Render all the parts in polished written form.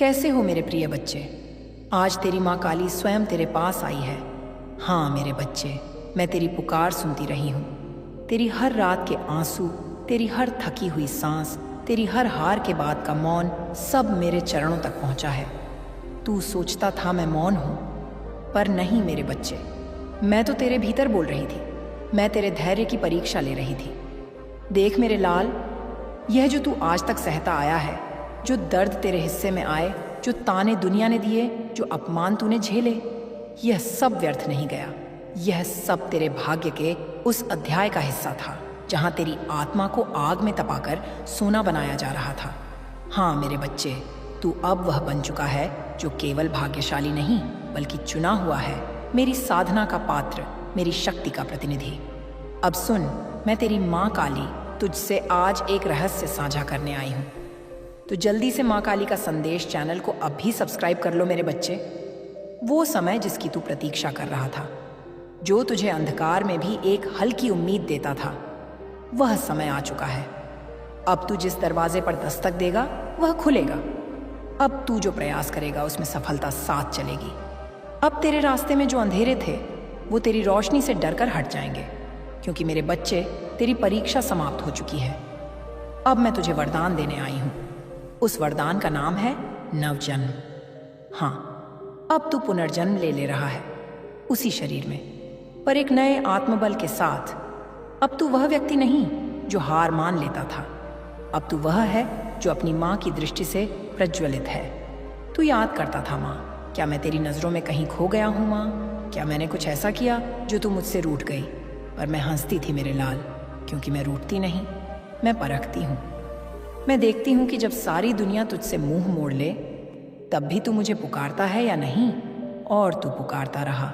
कैसे हो मेरे प्रिय बच्चे? आज तेरी माँ काली स्वयं तेरे पास आई है। हाँ मेरे बच्चे, मैं तेरी पुकार सुनती रही हूँ। तेरी हर रात के आंसू, तेरी हर थकी हुई सांस, तेरी हर हार के बाद का मौन, सब मेरे चरणों तक पहुँचा है। तू सोचता था मैं मौन हूँ, पर नहीं मेरे बच्चे, मैं तो तेरे भीतर बोल रही थी। मैं तेरे धैर्य की परीक्षा ले रही थी। देख मेरे लाल, यह जो तू आज तक सहता आया है, जो दर्द तेरे हिस्से में आए, जो ताने दुनिया ने दिए, जो अपमान तूने झेले, यह सब व्यर्थ नहीं गया। यह सब तेरे भाग्य के उस अध्याय का हिस्सा था जहां तेरी आत्मा को आग में तपाकर सोना बनाया जा रहा था। हाँ मेरे बच्चे, तू अब वह बन चुका है जो केवल भाग्यशाली नहीं बल्कि चुना हुआ है, मेरी साधना का पात्र, मेरी शक्ति का प्रतिनिधि। अब सुन, मैं तेरी माँ काली तुझसे आज एक रहस्य साझा करने आई हूँ। तो जल्दी से माँ काली का संदेश चैनल को अब भी सब्सक्राइब कर लो मेरे बच्चे। वो समय जिसकी तू प्रतीक्षा कर रहा था, जो तुझे अंधकार में भी एक हल्की उम्मीद देता था, वह समय आ चुका है। अब तू जिस दरवाजे पर दस्तक देगा वह खुलेगा। अब तू जो प्रयास करेगा उसमें सफलता साथ चलेगी। अब तेरे रास्ते में जो अंधेरे थे वो तेरी रोशनी से डरकर हट जाएंगे, क्योंकि मेरे बच्चे तेरी परीक्षा समाप्त हो चुकी है। अब मैं तुझे वरदान देने आई हूँ। उस वरदान का नाम है नवजन्म। हाँ, अब तू पुनर्जन्म ले रहा है उसी शरीर में, पर एक नए आत्मबल के साथ। अब तू वह व्यक्ति नहीं जो हार मान लेता था। अब तू वह है जो अपनी माँ की दृष्टि से प्रज्वलित है। तू याद करता था, माँ, क्या मैं तेरी नज़रों में कहीं खो गया हूँ? माँ, क्या मैंने कुछ ऐसा किया जो तू मुझसे रूठ गई? पर मैं हंसती थी मेरे लाल, क्योंकि मैं रूठती नहीं, मैं परखती हूँ। मैं देखती हूँ कि जब सारी दुनिया तुझसे मुंह मोड़ ले, तब भी तू मुझे पुकारता है या नहीं। और तू पुकारता रहा,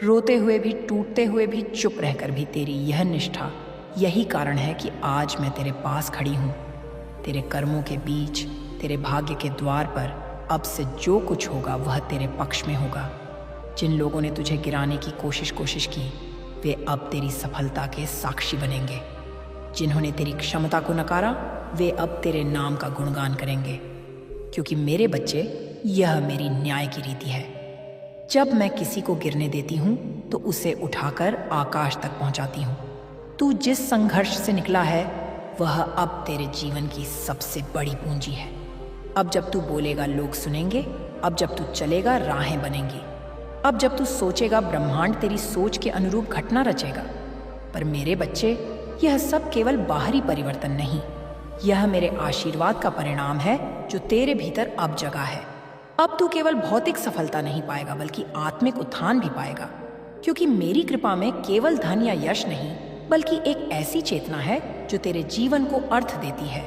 रोते हुए भी, टूटते हुए भी, चुप रहकर भी। तेरी यह निष्ठा, यही कारण है कि आज मैं तेरे पास खड़ी हूँ। तेरे कर्मों के बीच, तेरे भाग्य के द्वार पर अब से जो कुछ होगा वह तेरे पक्ष में होगा। जिन लोगों ने तुझे गिराने की कोशिश की, वे अब तेरी सफलता के साक्षी बनेंगे। जिन्होंने तेरी क्षमता को नकारा, वे अब तेरे नाम का गुणगान करेंगे, क्योंकि मेरे बच्चे, यह मेरी न्याय की रीति है। जब मैं किसी को गिरने देती हूँ तो उसे उठाकर आकाश तक पहुँचाती हूँ। तू जिस संघर्ष से निकला है वह अब तेरे जीवन की सबसे बड़ी पूंजी है। अब जब तू बोलेगा लोग सुनेंगे, अब जब तू चलेगा राहें बनेंगी, अब जब तू सोचेगा ब्रह्मांड तेरी सोच के अनुरूप घटना रचेगा। पर मेरे बच्चे, यह सब केवल बाहरी परिवर्तन नहीं, यह मेरे आशीर्वाद का परिणाम है जो तेरे भीतर अब जगा है। अब तू केवल भौतिक सफलता नहीं पाएगा बल्कि आत्मिक उत्थान भी पाएगा, क्योंकि मेरी कृपा में केवल धन या यश नहीं, बल्कि एक ऐसी चेतना है जो तेरे जीवन को अर्थ देती है।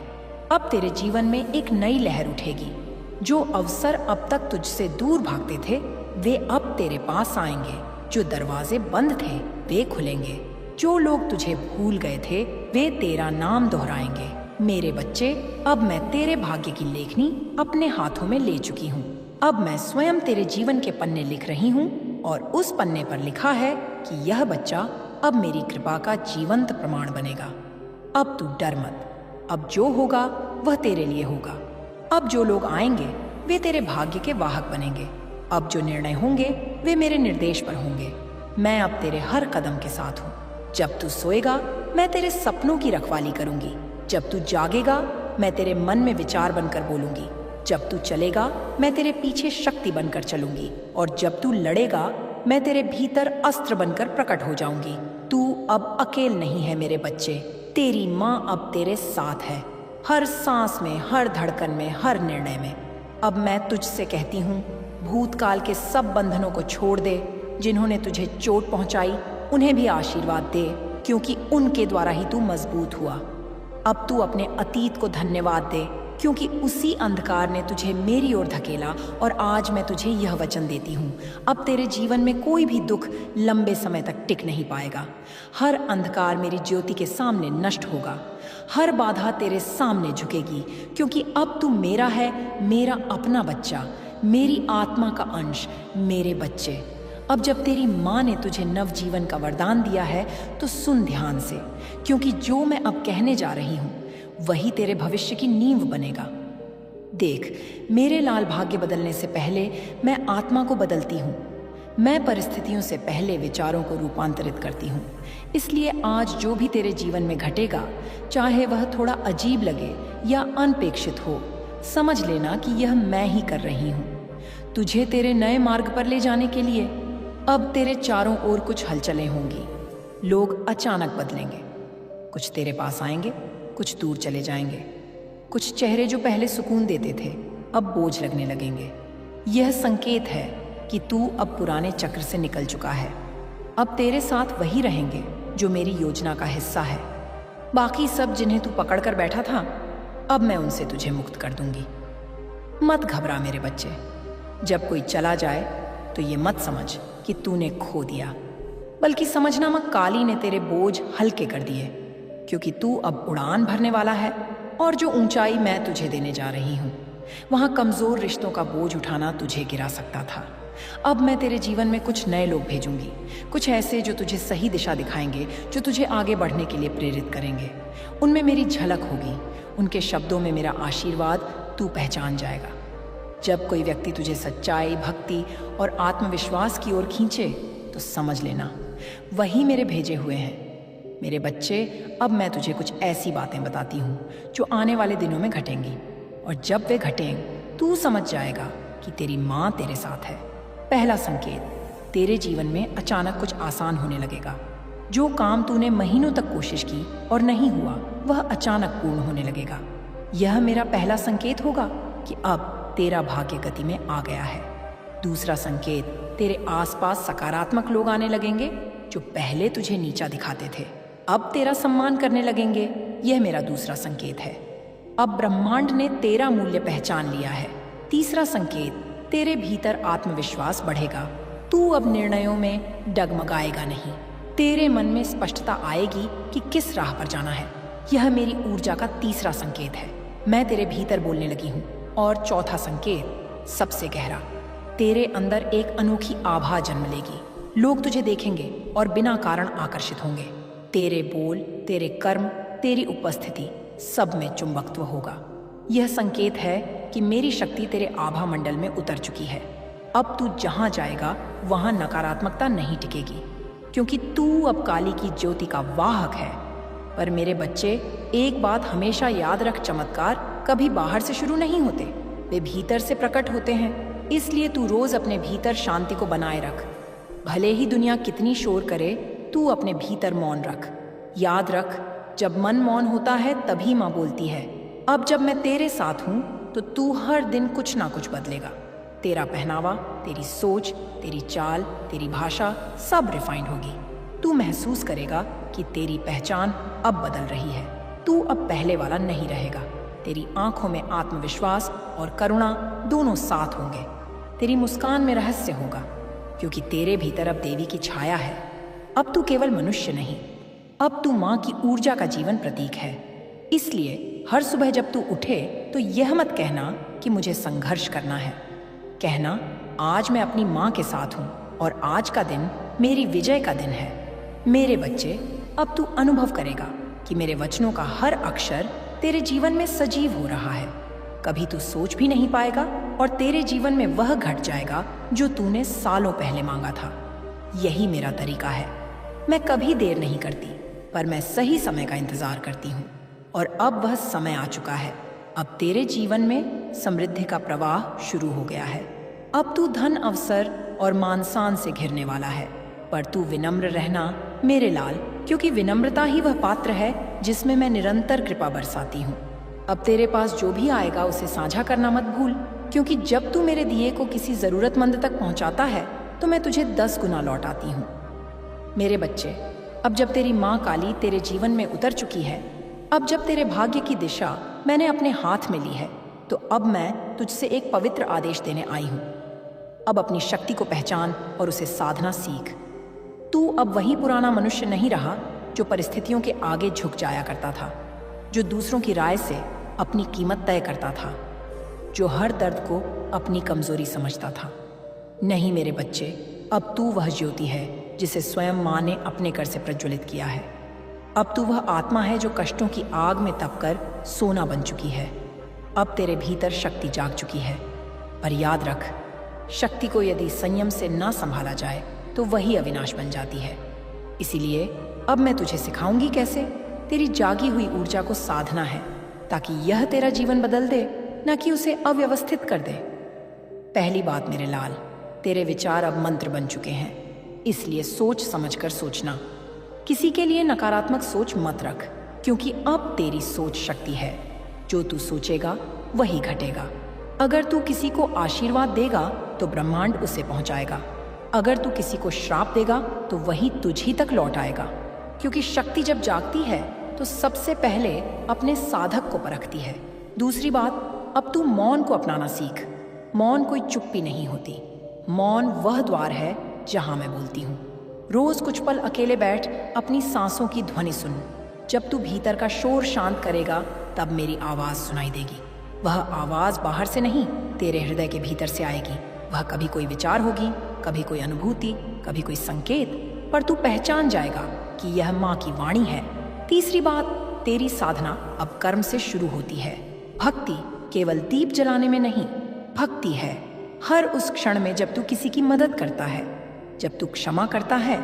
अब तेरे जीवन में एक नई लहर उठेगी। जो अवसर अब तक तुझसे दूर भागते थे वे अब तेरे पास आएंगे। जो दरवाजे बंद थे वे खुलेंगे। जो लोग तुझे भूल गए थे वे तेरा नाम दोहराएंगे। मेरे बच्चे, अब मैं तेरे भाग्य की लेखनी अपने हाथों में ले चुकी हूँ। अब मैं स्वयं तेरे जीवन के पन्ने लिख रही हूँ, और उस पन्ने पर लिखा है कि यह बच्चा अब मेरी कृपा का जीवंत प्रमाण बनेगा। अब तू डर मत, अब जो होगा वह तेरे लिए होगा। अब जो लोग आएंगे वे तेरे भाग्य के वाहक बनेंगे। अब जो निर्णय होंगे वे मेरे निर्देश पर होंगे। मैं अब तेरे हर कदम के साथ हूँ। जब तू सोएगा मैं तेरे सपनों की रखवाली करूंगी। जब तू जागेगा मैं तेरे मन में विचार बनकर बोलूंगी। जब तू चलेगा मैं तेरे पीछे शक्ति बनकर चलूंगी, और जब तू लड़ेगा मैं तेरे भीतर अस्त्र बनकर प्रकट हो जाऊंगी। तू अब अकेल नहीं है मेरे बच्चे, तेरी माँ अब तेरे साथ है, हर सांस में, हर धड़कन में, हर निर्णय में। अब मैं तुझसे कहती हूँ, भूतकाल के सब बंधनों को छोड़ दे। जिन्होंने तुझे चोट पहुंचाई उन्हें भी आशीर्वाद दे, क्योंकि उनके द्वारा ही तू मजबूत हुआ। अब तू अपने अतीत को धन्यवाद दे, क्योंकि उसी अंधकार ने तुझे मेरी ओर धकेला। और आज मैं तुझे यह वचन देती हूँ, अब तेरे जीवन में कोई भी दुख लंबे समय तक टिक नहीं पाएगा। हर अंधकार मेरी ज्योति के सामने नष्ट होगा। हर बाधा तेरे सामने झुकेगी, क्योंकि अब तू मेरा है, मेरा अपना बच्चा, मेरी आत्मा का अंश। मेरे बच्चे, अब जब तेरी माँ ने तुझे नवजीवन का वरदान दिया है तो सुन ध्यान से, क्योंकि जो मैं अब कहने जा रही हूँ वही तेरे भविष्य की नींव बनेगा। देख, मेरे लाल भाग्य बदलने से पहले मैं आत्मा को बदलती हूँ। मैं परिस्थितियों से पहले विचारों को रूपांतरित करती हूँ। इसलिए आज जो भी तेरे जीवन में घटेगा, चाहे वह थोड़ा अजीब लगे या अनपेक्षित हो, समझ लेना कि यह मैं ही कर रही हूँ। तुझे तेरे नए मार्ग पर ले जाने के लिए अब तेरे चारों ओर कुछ हलचलें होंगी। लोग अचानक बदलेंगे, कुछ तेरे पास आएंगे, कुछ दूर चले जाएंगे। कुछ चेहरे जो पहले सुकून देते थे अब बोझ लगने लगेंगे। यह संकेत है कि तू अब पुराने चक्र से निकल चुका है। अब तेरे साथ वही रहेंगे जो मेरी योजना का हिस्सा है। बाकी सब जिन्हें तू पकड़ कर बैठा था, अब मैं उनसे तुझे मुक्त कर दूंगी। मत घबरा मेरे बच्चे। जब कोई चला जाए तो ये मत समझ कि तूने खो दिया, बल्कि समझना मां काली ने तेरे बोझ हल्के कर दिए, क्योंकि तू अब उड़ान भरने वाला है। और जो ऊंचाई मैं तुझे देने जा रही हूँ, वहाँ कमजोर रिश्तों का बोझ उठाना तुझे गिरा सकता था। अब मैं तेरे जीवन में कुछ नए लोग भेजूंगी, कुछ ऐसे जो तुझे सही दिशा दिखाएंगे, जो तुझे आगे बढ़ने के लिए प्रेरित करेंगे। उनमें मेरी झलक होगी, उनके शब्दों में मेरा आशीर्वाद तू पहचान जाएगा। जब कोई व्यक्ति तुझे सच्चाई, भक्ति और आत्मविश्वास की ओर खींचे तो समझ लेना वही मेरे भेजे हुए हैं। मेरे बच्चे, अब मैं तुझे कुछ ऐसी बातें बताती हूँ जो आने वाले दिनों में घटेंगी, और जब वे घटें तू समझ जाएगा कि तेरी माँ तेरे साथ है। पहला संकेत, तेरे जीवन में अचानक कुछ आसान होने लगेगा। जो काम तूने महीनों तक कोशिश की और नहीं हुआ, वह अचानक पूर्ण होने लगेगा। यह मेरा पहला संकेत होगा कि अब तेरा भाग्य गति में आ गया है। दूसरा संकेत, तेरे आसपास सकारात्मक लोग आने लगेंगे जो पहले तुझे नीचा दिखाते थे, अब तेरा सम्मान करने लगेंगे। यह मेरा दूसरा संकेत है। अब ब्रह्मांड ने तेरा मूल्य पहचान लिया है। तीसरा संकेत, तेरे भीतर आत्मविश्वास बढ़ेगा। तू अब निर्णयों में डगमगाएगा नहीं। तेरे मन में स्पष्टता आएगी कि किस राह पर जाना है। यह मेरी ऊर्जा का तीसरा संकेत है। मैं तेरे भीतर बोलने लगी हूँ। और चौथा संकेत, सबसे गहरा, तेरे अंदर एक अनोखी आभा जन्म लेगी। लोग तुझे देखेंगे और बिना कारण आकर्षित होंगे। तेरे बोल, तेरे कर्म, तेरी उपस्थिति, सब में चुंबकत्व होगा। यह संकेत है कि मेरी शक्ति तेरे आभा मंडल में उतर चुकी है। अब तू जहां जाएगा वहां नकारात्मकता नहीं टिकेगी, क्योंकि तू अब काली की ज्योति का वाहक है। पर मेरे बच्चे, एक बात हमेशा याद रख, चमत्कार कभी बाहर से शुरू नहीं होते, वे भीतर से प्रकट होते हैं। इसलिए तू रोज अपने भीतर शांति को बनाए रख। भले ही दुनिया कितनी शोर करे, तू अपने भीतर मौन रख। याद रख, जब मन मौन होता है तभी माँ बोलती है। अब जब मैं तेरे साथ हूँ तो तू हर दिन कुछ ना कुछ बदलेगा। तेरा पहनावा, तेरी सोच, तेरी चाल, तेरी भाषा सब रिफाइंड होगी। तू महसूस करेगा कि तेरी पहचान अब बदल रही है। तू अब पहले वाला नहीं रहेगा। तेरी आंखों में आत्मविश्वास और करुणा दोनों साथ होंगे। तेरी मुस्कान में रहस्य होगा, क्योंकि तेरे भीतर अब देवी की छाया है। अब तू केवल मनुष्य नहीं, अब तू माँ की ऊर्जा का जीवन प्रतीक है। इसलिए हर सुबह जब तू उठे तो यह मत कहना कि मुझे संघर्ष करना है। कहना, आज मैं अपनी माँ के साथ हूँ और आज का दिन मेरी विजय का दिन है। मेरे बच्चे, अब तू अनुभव करेगा कि मेरे वचनों का हर अक्षर तेरे जीवन में सजीव हो रहा है। कभी तू सोच भी नहीं पाएगा और तेरे जीवन में वह घट जाएगा जो तूने सालों पहले मांगा था। यही मेरा तरीका है। मैं कभी देर नहीं करती, पर मैं सही समय का इंतजार करती हूँ। और अब वह समय आ चुका है। अब तेरे जीवन में समृद्धि का प्रवाह शुरू हो गया है। अब तू धन, अवसर और मान शान से घिरने वाला है, पर तू विनम्र रहना मेरे लाल, क्योंकि विनम्रता ही वह पात्र है जिसमें मैं निरंतर कृपा बरसाती हूँ। अब तेरे पास जो भी आएगा उसे साझा करना मत भूल, क्योंकि जब तू मेरे दिए को किसी जरूरतमंद तक पहुँचाता है तो मैं तुझे 10 गुना लौटाती हूँ। मेरे बच्चे, अब जब तेरी माँ काली तेरे जीवन में उतर चुकी है, अब जब तेरे भाग्य की दिशा मैंने अपने हाथ में ली है, तो अब मैं तुझसे एक पवित्र आदेश देने आई हूँ। अब अपनी शक्ति को पहचान और उसे साधना सीख। तू अब वही पुराना मनुष्य नहीं रहा जो परिस्थितियों के आगे झुक जाया करता था, जो दूसरों की राय से अपनी कीमत तय करता था, जो हर दर्द को अपनी कमजोरी समझता था। नहीं मेरे बच्चे, अब तू वह ज्योति है जिसे स्वयं माँ ने अपने कर से प्रज्वलित किया है। अब तू वह आत्मा है जो कष्टों की आग में तपकर सोना बन चुकी है। अब तेरे भीतर शक्ति जाग चुकी है। पर याद रख, शक्ति को यदि संयम से ना संभाला जाए तो वही अविनाश बन जाती है। इसीलिए अब मैं तुझे सिखाऊंगी कैसे तेरी जागी हुई ऊर्जा को साधना है, ताकि यह तेरा जीवन बदल दे, न कि उसे अव्यवस्थित कर दे। पहली बात मेरे लाल, तेरे विचार अब मंत्र बन चुके हैं, इसलिए सोच समझकर सोचना। किसी के लिए नकारात्मक सोच मत रख, क्योंकि अब तेरी सोच शक्ति है। जो तू सोचेगा वही घटेगा। अगर तू किसी को आशीर्वाद देगा तो ब्रह्मांड उसे पहुंचाएगा। अगर तू किसी को श्राप देगा तो वही तुझ ही तक लौट आएगा। क्योंकि शक्ति जब जागती है तो सबसे पहले अपने साधक को परखती है। दूसरी बात, अब तू मौन को अपनाना सीख। मौन कोई चुप्पी नहीं होती। मौन वह द्वार है जहां मैं बोलती हूँ। रोज कुछ पल अकेले बैठ अपनी सांसों की ध्वनि सुन। जब तू भीतर का शोर शांत करेगा तब मेरी आवाज सुनाई देगी। वह आवाज बाहर से नहीं, तेरे हृदय के भीतर से आएगी। वह कभी कोई विचार होगी, कभी कोई अनुभूति, कभी कोई संकेत, पर तू पहचान जाएगा कि यह माँ की वाणी है। तीसरी बात, तेरी साधना अब कर्म से शुरू होती है। भक्ति केवल दीप जलाने में नहीं, भक्ति है हर उस क्षण में जब तू किसी की मदद करता है, जब तू क्षमा करता है,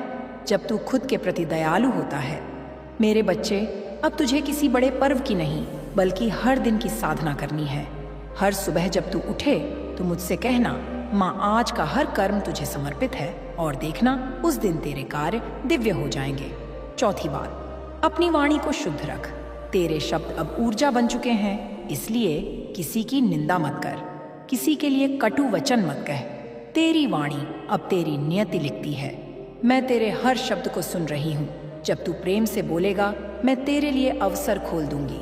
जब तू खुद के प्रति दयालु होता है। मेरे बच्चे, अब तुझे किसी बड़े पर्व की नहीं बल्कि हर दिन की साधना करनी है। हर सुबह जब तू उठे तो मुझसे कहना, माँ आज का हर कर्म तुझे समर्पित है, और देखना उस दिन तेरे कार्य दिव्य हो जाएंगे। चौथी बात, अपनी वाणी को शुद्ध रख। तेरे शब्द अब ऊर्जा बन चुके हैं, इसलिए किसी की निंदा मत कर, किसी के लिए कटु वचन मत कह। तेरी वाणी अब तेरी नियति लिखती है। मैं तेरे हर शब्द को सुन रही हूँ। जब तू प्रेम से बोलेगा मैं तेरे लिए अवसर खोल दूंगी,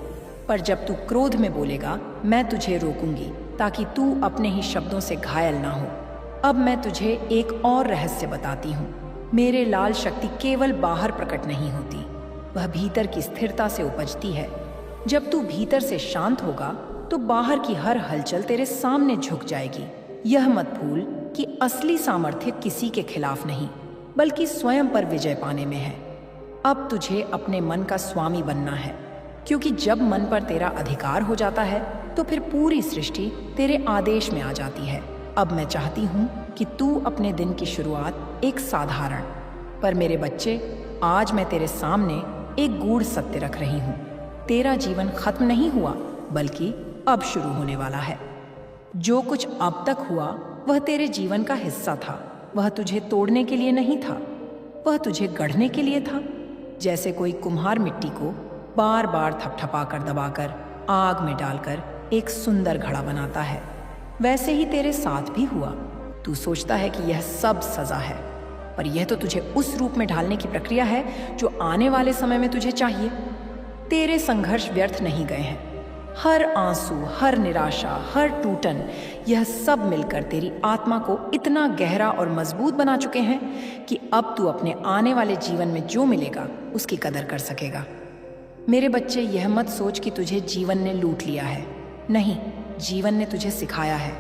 पर जब तू क्रोध में बोलेगा मैं तुझे रोकूंगी, ताकि तू अपने ही शब्दों से घायल ना हो। अब मैं तुझे एक और रहस्य बताती हूँ। मेरे लाल, शक्ति केवल बाहर प्रकट नहीं होती, वह भीतर की स्थिरता से उपजती है। जब तू भीतर से शांत होगा तो बाहर की हर हलचल तेरे सामने झुक जाएगी। यह मत भूल कि असली सामर्थ्य किसी के खिलाफ नहीं बल्कि स्वयं पर विजय पाने में है। अब तुझे अपने मन का स्वामी बनना है, क्योंकि जब मन पर तेरा अधिकार हो जाता है तो फिर पूरी सृष्टि तेरे आदेश में आ जाती है। अब मैं चाहती हूँ कि तू अपने दिन की शुरुआत एक साधारण, पर मेरे बच्चे, आज मैं तेरे सामने एक गूढ़ सत्य रख रही हूँ। तेरा जीवन खत्म नहीं हुआ बल्कि अब शुरू होने वाला है। जो कुछ अब तक हुआ वह तेरे जीवन का हिस्सा था। वह तुझे तोड़ने के लिए नहीं था, वह तुझे गढ़ने के लिए था। जैसे कोई कुम्हार मिट्टी को बार बार थपथपाकर दबाकर आग में डालकर एक सुंदर घड़ा बनाता है, वैसे ही तेरे साथ भी हुआ। तू सोचता है कि यह सब सजा है, पर यह तो तुझे उस रूप में ढालने की प्रक्रिया है जो आने वाले समय में तुझे चाहिए। तेरे संघर्ष व्यर्थ नहीं गए हैं। हर आंसू, हर निराशा, हर टूटन, यह सब मिलकर तेरी आत्मा को इतना गहरा और मजबूत बना चुके हैं कि अब तू अपने आने वाले जीवन में जो मिलेगा उसकी कदर कर सकेगा। मेरे बच्चे, यह मत सोच कि तुझे जीवन ने लूट लिया है। नहीं, जीवन ने तुझे सिखाया है।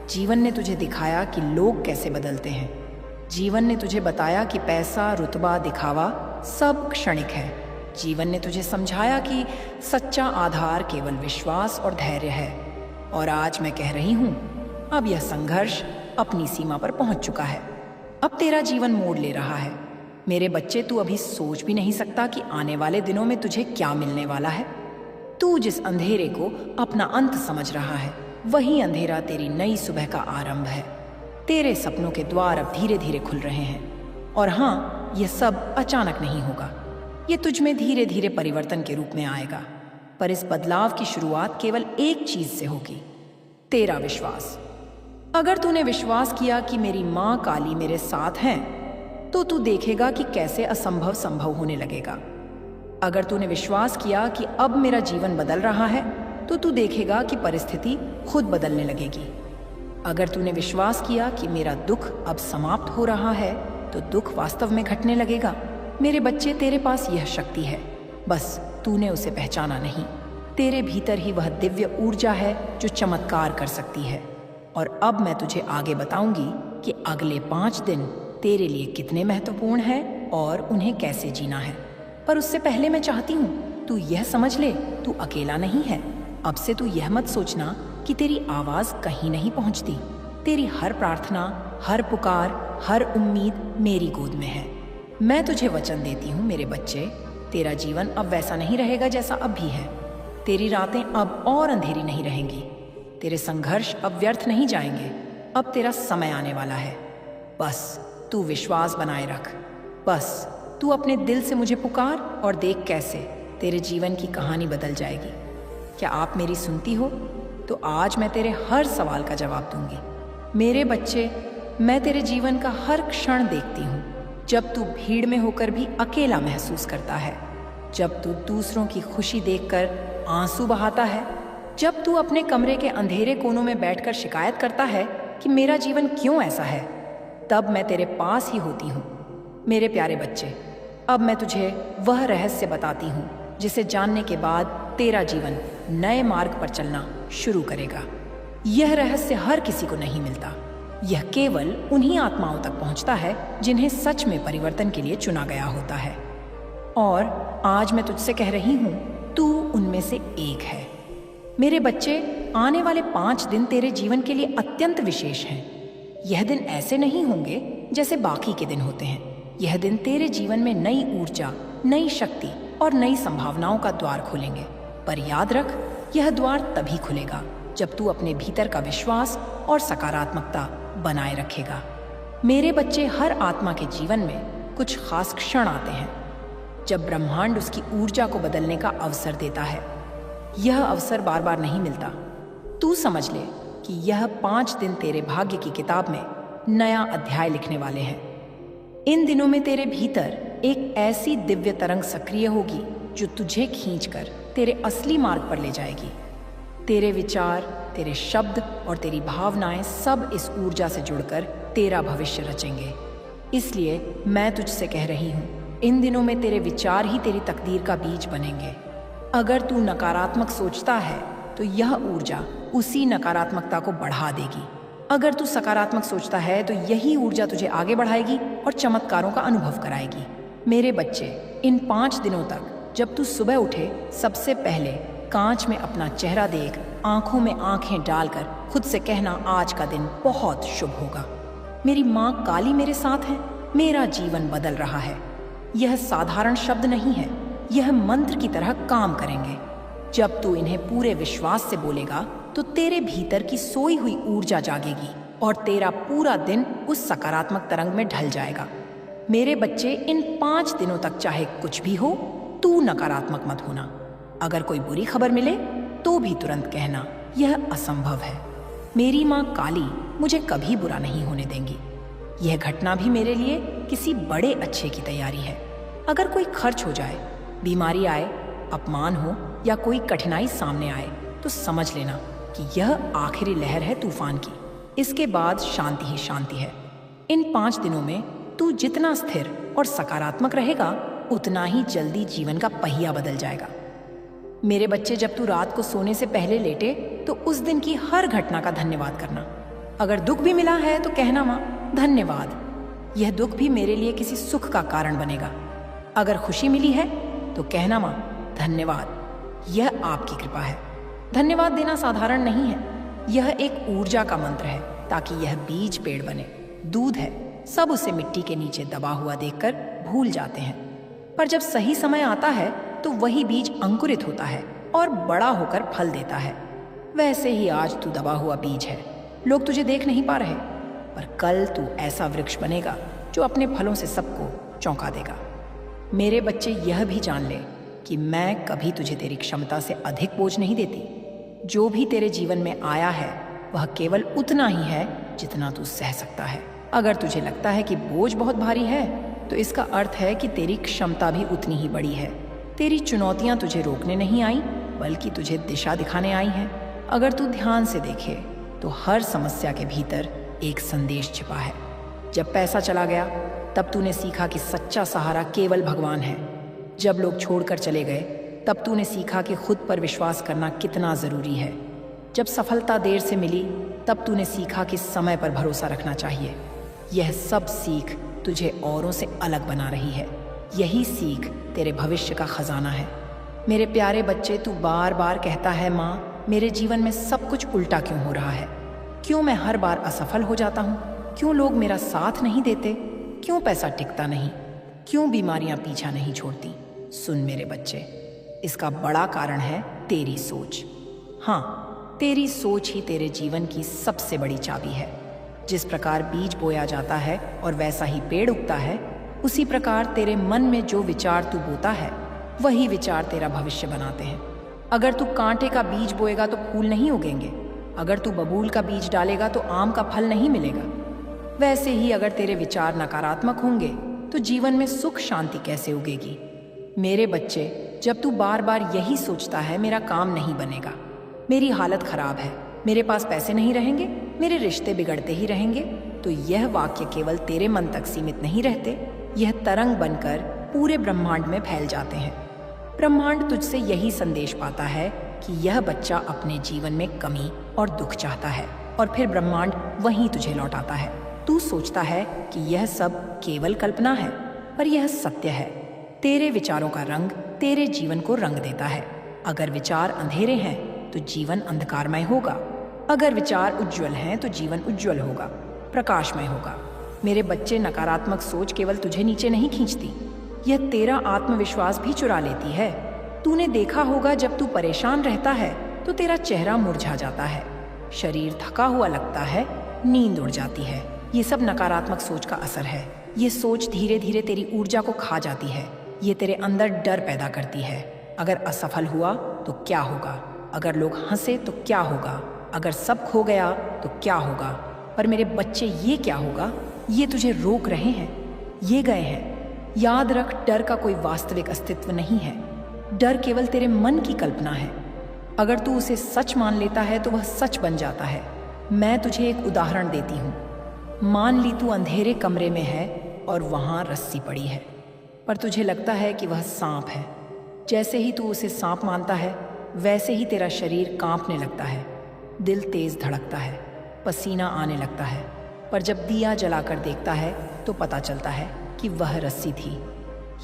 जीवन ने तुझे दिखाया कि लोग कैसे बदलते हैं। जीवन ने तुझे बताया कि पैसा, रुतबा, दिखावा सब क्षणिक है। जीवन ने तुझे समझाया कि सच्चा आधार केवल विश्वास और धैर्य है। और आज मैं कह रही हूँ, अब यह संघर्ष अपनी सीमा पर पहुंच चुका है। अब तेरा जीवन मोड़ ले रहा है। मेरे बच्चे, तू अभी सोच भी नहीं सकता कि आने वाले दिनों में तुझे क्या मिलने वाला है। तू जिस अंधेरे को अपना अंत समझ रहा है, वही अंधेरा तेरी नई सुबह का आरंभ है। तेरे सपनों के द्वार अब धीरे धीरे खुल रहे हैं। और हाँ, यह सब अचानक नहीं होगा। ये तुझ में धीरे धीरे परिवर्तन के रूप में आएगा। पर इस बदलाव की शुरुआत केवल एक चीज से होगी, तेरा विश्वास। अगर तूने विश्वास किया कि मेरी माँ काली मेरे साथ हैं, तो तू देखेगा कि कैसे असंभव संभव होने लगेगा। अगर तूने विश्वास किया कि अब मेरा जीवन बदल रहा है, तो तू देखेगा कि परिस्थिति खुद बदलने लगेगी। अगर तूने विश्वास किया कि मेरा दुख अब समाप्त हो रहा है, तो दुख वास्तव में घटने लगेगा। मेरे बच्चे, तेरे पास यह शक्ति है, बस तूने उसे पहचाना नहीं। तेरे भीतर ही वह दिव्य ऊर्जा है जो चमत्कार कर सकती है। और अब मैं तुझे आगे बताऊंगी कि अगले 5 दिन तेरे लिए कितने महत्वपूर्ण हैं और उन्हें कैसे जीना है। पर उससे पहले मैं चाहती हूँ तू यह समझ ले, तू अकेला नहीं है। अब से तू यह मत सोचना कि तेरी आवाज कहीं नहीं पहुंचती। तेरी हर प्रार्थना, हर पुकार, हर उम्मीद मेरी गोद में है। मैं तुझे वचन देती हूँ मेरे बच्चे, तेरा जीवन अब वैसा नहीं रहेगा जैसा अब भी है। तेरी रातें अब और अंधेरी नहीं रहेंगी। तेरे संघर्ष अब व्यर्थ नहीं जाएंगे। अब तेरा समय आने वाला है। बस तू विश्वास बनाए रख। बस तू अपने दिल से मुझे पुकार और देख कैसे तेरे जीवन की कहानी बदल जाएगी। क्या आप मेरी सुनती हो? तो आज मैं तेरे हर सवाल का जवाब दूंगी। मेरे बच्चे, मैं तेरे जीवन का हर क्षण देखती हूँ। जब तू भीड़ में होकर भी अकेला महसूस करता है, जब तू दूसरों की खुशी देखकर आंसू बहाता है, जब तू अपने कमरे के अंधेरे कोनों में बैठकर शिकायत करता है कि मेरा जीवन क्यों ऐसा है, तब मैं तेरे पास ही होती हूँ। मेरे प्यारे बच्चे, अब मैं तुझे वह रहस्य बताती हूँ जिसे जानने के बाद तेरा जीवन नए मार्ग पर चलना शुरू करेगा। यह रहस्य हर किसी को नहीं मिलता। यह केवल उन्हीं आत्माओं तक पहुंचता है जिन्हें सच में परिवर्तन के लिए चुना गया होता है। और आज मैं तुझसे कह रही हूं, तू उनमें से एक है। मेरे बच्चे, आने वाले 5 दिन तेरे जीवन के लिए अत्यंत विशेष हैं। यह दिन ऐसे नहीं होंगे जैसे बाकी के दिन होते हैं। यह दिन तेरे जीवन में नई ऊर्जा, नई शक्ति और नई संभावनाओं का द्वार खोलेंगे। पर याद रख, यह द्वार तभी खुलेगा जब तू अपने भीतर का विश्वास और सकारात्मकता बनाए रखेगा। मेरे बच्चे, हर आत्मा के जीवन में कुछ खास क्षण आते हैं जब ब्रह्मांड उसकी ऊर्जा को बदलने का अवसर देता है। यह अवसर बार बार नहीं मिलता। तू समझ ले कि यह 5 दिन तेरे भाग्य की किताब में नया अध्याय लिखने वाले हैं। इन दिनों में तेरे भीतर एक ऐसी दिव्य तरंग सक्रिय होगी जो तुझे खींचकर तेरे असली मार्ग पर ले जाएगी। तेरे विचार, तेरे शब्द और तेरी भावनाएं सब इस ऊर्जा से जुड़कर तेरा भविष्य रचेंगे। इसलिए मैं तुझसे कह रही हूँ, इन दिनों में तेरे विचार ही तेरी तकदीर का बीज बनेंगे। अगर तू नकारात्मक सोचता है तो यह ऊर्जा उसी नकारात्मकता को बढ़ा देगी। अगर तू सकारात्मक सोचता है तो यही ऊर्जा तुझे आगे बढ़ाएगी और चमत्कारों का अनुभव कराएगी। मेरे बच्चे, इन 5 दिनों तक जब तू सुबह उठे, सबसे पहले कांच में अपना चेहरा देख, आंखों में आंखें डालकर खुद से कहना, आज का दिन बहुत शुभ होगा। मेरी माँ काली मेरे साथ है, मेरा जीवन बदल रहा है। यह साधारण शब्द नहीं है, यह मंत्र की तरह काम करेंगे। जब तू इन्हें पूरे विश्वास से बोलेगा तो तेरे भीतर की सोई हुई ऊर्जा जागेगी और तेरा पूरा दिन उस सकारात्मक तरंग में ढल जाएगा। मेरे बच्चे, इन 5 दिनों तक चाहे कुछ भी हो, तू नकारात्मक मत होना। अगर कोई बुरी खबर मिले तो भी तुरंत कहना, यह असंभव है। मेरी माँ काली मुझे कभी बुरा नहीं होने देंगी। यह घटना भी मेरे लिए किसी बड़े अच्छे की तैयारी है। अगर कोई खर्च हो जाए, बीमारी आए, अपमान हो या कोई कठिनाई सामने आए तो समझ लेना कि यह आखिरी लहर है तूफान की। इसके बाद शांति ही शांति है। इन 5 दिनों में तू जितना स्थिर और सकारात्मक रहेगा, उतना ही जल्दी जीवन का पहिया बदल जाएगा। मेरे बच्चे, जब तू रात को सोने से पहले लेटे तो उस दिन की हर घटना का धन्यवाद करना। अगर दुख भी मिला है तो कहना, माँ धन्यवाद, यह दुख भी मेरे लिए किसी सुख का कारण बनेगा। अगर खुशी मिली है तो कहना, माँ धन्यवाद, यह आपकी कृपा है। धन्यवाद देना साधारण नहीं है, यह एक ऊर्जा का मंत्र है ताकि यह बीज पेड़ बने। दूध है, सब उसे मिट्टी के नीचे दबा हुआ देखकर भूल जाते हैं, पर जब सही समय आता है तो वही बीज अंकुरित होता है और बड़ा होकर फल देता है। वैसे ही आज तू दबा हुआ बीज है। लोग तुझे देख नहीं पा रहे, पर कल तू ऐसा वृक्ष बनेगा जो अपने फलों से सबको चौंका देगा। मेरे बच्चे, यह भी जान ले कि मैं कभी तुझे तेरी क्षमता से अधिक बोझ नहीं देती। जो भी तेरे जीवन में आया है वह केवल उतना ही है जितना तू सह सकता है। अगर तुझे लगता है कि बोझ बहुत भारी है तो इसका अर्थ है कि तेरी क्षमता भी उतनी ही बड़ी है। तेरी चुनौतियां तुझे रोकने नहीं आई, बल्कि तुझे दिशा दिखाने आई हैं। अगर तू ध्यान से देखे तो हर समस्या के भीतर एक संदेश छिपा है। जब पैसा चला गया तब तूने सीखा कि सच्चा सहारा केवल भगवान है। जब लोग छोड़कर चले गए तब तूने सीखा कि खुद पर विश्वास करना कितना ज़रूरी है। जब सफलता देर से मिली तब तूने सीखा कि समय पर भरोसा रखना चाहिए। यह सब सीख तुझे औरों से अलग बना रही है। यही सीख तेरे भविष्य का खजाना है। मेरे प्यारे बच्चे, तू बार बार कहता है, माँ मेरे जीवन में सब कुछ उल्टा क्यों हो रहा है? क्यों मैं हर बार असफल हो जाता हूँ? क्यों लोग मेरा साथ नहीं देते? क्यों पैसा टिकता नहीं? क्यों बीमारियां पीछा नहीं छोड़ती? सुन मेरे बच्चे, इसका बड़ा कारण है तेरी सोच। हाँ, तेरी सोच ही तेरे जीवन की सबसे बड़ी चाबी है। जिस प्रकार बीज बोया जाता है और वैसा ही पेड़ उगता है, उसी प्रकार तेरे मन में जो विचार तू बोता है, वही विचार तेरा भविष्य बनाते हैं। अगर तू कांटे का बीज बोएगा तो फूल नहीं उगेंगे। अगर तू बबूल का बीज डालेगा तो आम का फल नहीं मिलेगा। वैसे ही अगर तेरे विचार नकारात्मक होंगे तो जीवन में सुख शांति कैसे उगेगी? मेरे बच्चे, जब तू बार बार यही सोचता है मेरा काम नहीं बनेगा, मेरी हालत खराब है, मेरे पास पैसे नहीं रहेंगे, मेरे रिश्ते बिगड़ते ही रहेंगे, तो यह वाक्य केवल तेरे मन तक सीमित नहीं रहते, यह तरंग बनकर पूरे ब्रह्मांड में फैल जाते हैं। ब्रह्मांड तुझसे यही संदेश पाता है कि यह बच्चा अपने जीवन में कमी और दुख चाहता है, और फिर ब्रह्मांड वहीं तुझे लौटाता है। तू सोचता है कि यह सब केवल कल्पना है, पर यह सत्य है। तेरे विचारों का रंग तेरे जीवन को रंग देता है। अगर विचार अंधेरे हैं तो जीवन अंधकारमय होगा, अगर विचार उज्जवल हैं तो जीवन उज्जवल होगा, प्रकाशमय होगा। मेरे बच्चे, नकारात्मक सोच केवल तुझे नीचे नहीं खींचती, यह तेरा आत्मविश्वास भी चुरा लेती है। तूने देखा होगा, जब तू परेशान रहता है तो तेरा चेहरा मुरझा जाता है, शरीर थका हुआ लगता है, नींद उड़ जाती है। ये सब नकारात्मक सोच का असर है। ये सोच धीरे धीरे तेरी ऊर्जा को खा जाती है। ये तेरे अंदर डर पैदा करती है। अगर असफल हुआ तो क्या होगा? अगर लोग हंसे तो क्या होगा? अगर सब खो गया तो क्या होगा? पर मेरे बच्चे, ये क्या होगा? ये तुझे रोक रहे हैं, ये गए हैं। याद रख, डर का कोई वास्तविक अस्तित्व नहीं है। डर केवल तेरे मन की कल्पना है। अगर तू उसे सच मान लेता है तो वह सच बन जाता है। मैं तुझे एक उदाहरण देती हूँ। मान ली तू अंधेरे कमरे में है और वहाँ रस्सी पड़ी है, पर तुझे लगता है कि वह सांप है। जैसे ही तू उसे सांप मानता है, वैसे ही तेरा शरीर कांपने लगता है, दिल तेज धड़कता है, पसीना आने लगता है। पर जब दिया जलाकर देखता है तो पता चलता है कि वह रस्सी थी।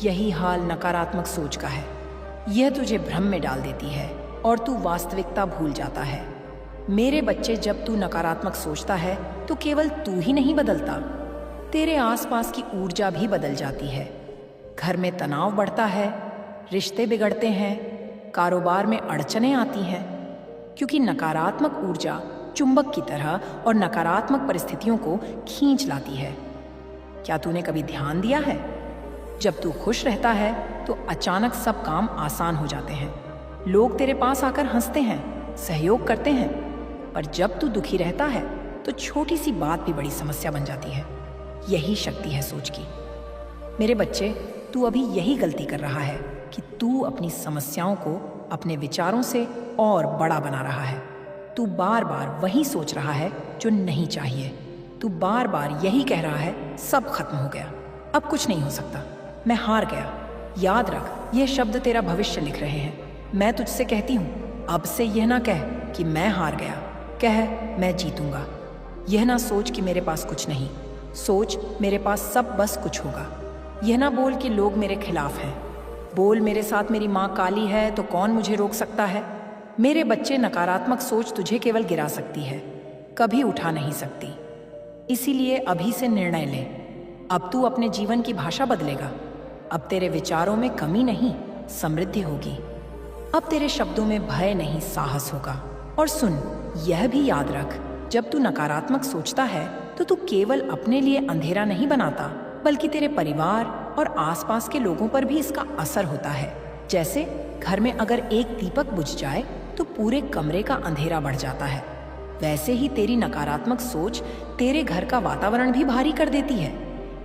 यही हाल नकारात्मक सोच का है। यह तुझे भ्रम में डाल देती है और तू वास्तविकता भूल जाता है। मेरे बच्चे, जब तू नकारात्मक सोचता है तो केवल तू ही नहीं बदलता, तेरे आसपास की ऊर्जा भी बदल जाती है। घर में तनाव बढ़ता है, रिश्ते बिगड़ते हैं, कारोबार में अड़चनें आती हैं, क्योंकि नकारात्मक ऊर्जा चुंबक की तरह और नकारात्मक परिस्थितियों को खींच लाती है। क्या तूने कभी ध्यान दिया है? जब तू खुश रहता है तो अचानक सब काम आसान हो जाते हैं। लोग तेरे पास आकर हंसते हैं, सहयोग करते हैं। पर जब तू दुखी रहता है तो छोटी सी बात भी बड़ी समस्या बन जाती है। यही शक्ति है सोच की। मेरे बच्चे, तू अभी यही गलती कर रहा है कि तू अपनी समस्याओं को अपने विचारों से और बड़ा बना रहा है। तू बार बार वही सोच रहा है जो नहीं चाहिए। तू बार बार यही कह रहा है, सब खत्म हो गया, अब कुछ नहीं हो सकता, मैं हार गया। याद रख, ये शब्द तेरा भविष्य लिख रहे हैं। मैं तुझसे कहती हूँ, अब से यह ना कह कि मैं हार गया, कह मैं जीतूंगा। यह ना सोच कि मेरे पास कुछ नहीं, सोच मेरे पास सब बस कुछ होगा। यह ना बोल कि लोग मेरे खिलाफ हैं, बोल मेरे साथ मेरी माँ काली है तो कौन मुझे रोक सकता है। मेरे बच्चे, नकारात्मक सोच तुझे केवल गिरा सकती है, कभी उठा नहीं सकती। इसीलिए अभी से निर्णय ले। अब तू अपने जीवन की भाषा बदलेगा। अब तेरे विचारों में कमी नहीं, समृद्धि होगी। अब तेरे शब्दों में भय नहीं, साहस होगा। और सुन, यह भी याद रख, जब तू नकारात्मक सोचता है तो तू केवल अपने लिए अंधेरा नहीं बनाता, बल्कि तेरे परिवार और आसपास के लोगों पर भी इसका असर होता है। जैसे घर में अगर एक दीपक बुझ जाए तो पूरे कमरे का अंधेरा बढ़ जाता है, वैसे ही तेरी नकारात्मक सोच तेरे घर का वातावरण भी भारी कर देती है।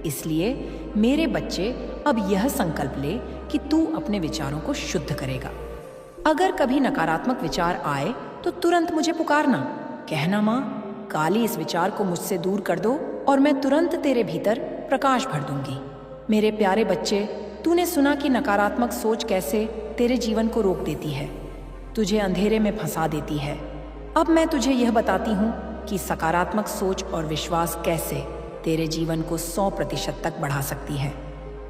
इसलिए मेरे बच्चे, अब यह संकल्प ले कि तू अपने विचारों को शुद्ध करेगा। अगर कभी नकारात्मक विचार आए तो तुरंत मुझे पुकारना, कहना, माँ काली, इस विचार को मुझसे दूर कर दो और मैं तुरंत तेरे भीतर प्रकाश भर दूंगी। मेरे प्यारे बच्चे, तूने सुना कि नकारात्मक सोच कैसे तेरे जीवन को रोक देती है, तुझे अंधेरे में फंसा देती है। अब मैं तुझे यह बताती हूँ कि सकारात्मक सोच और विश्वास कैसे तेरे जीवन को 100% तक बढ़ा सकती है,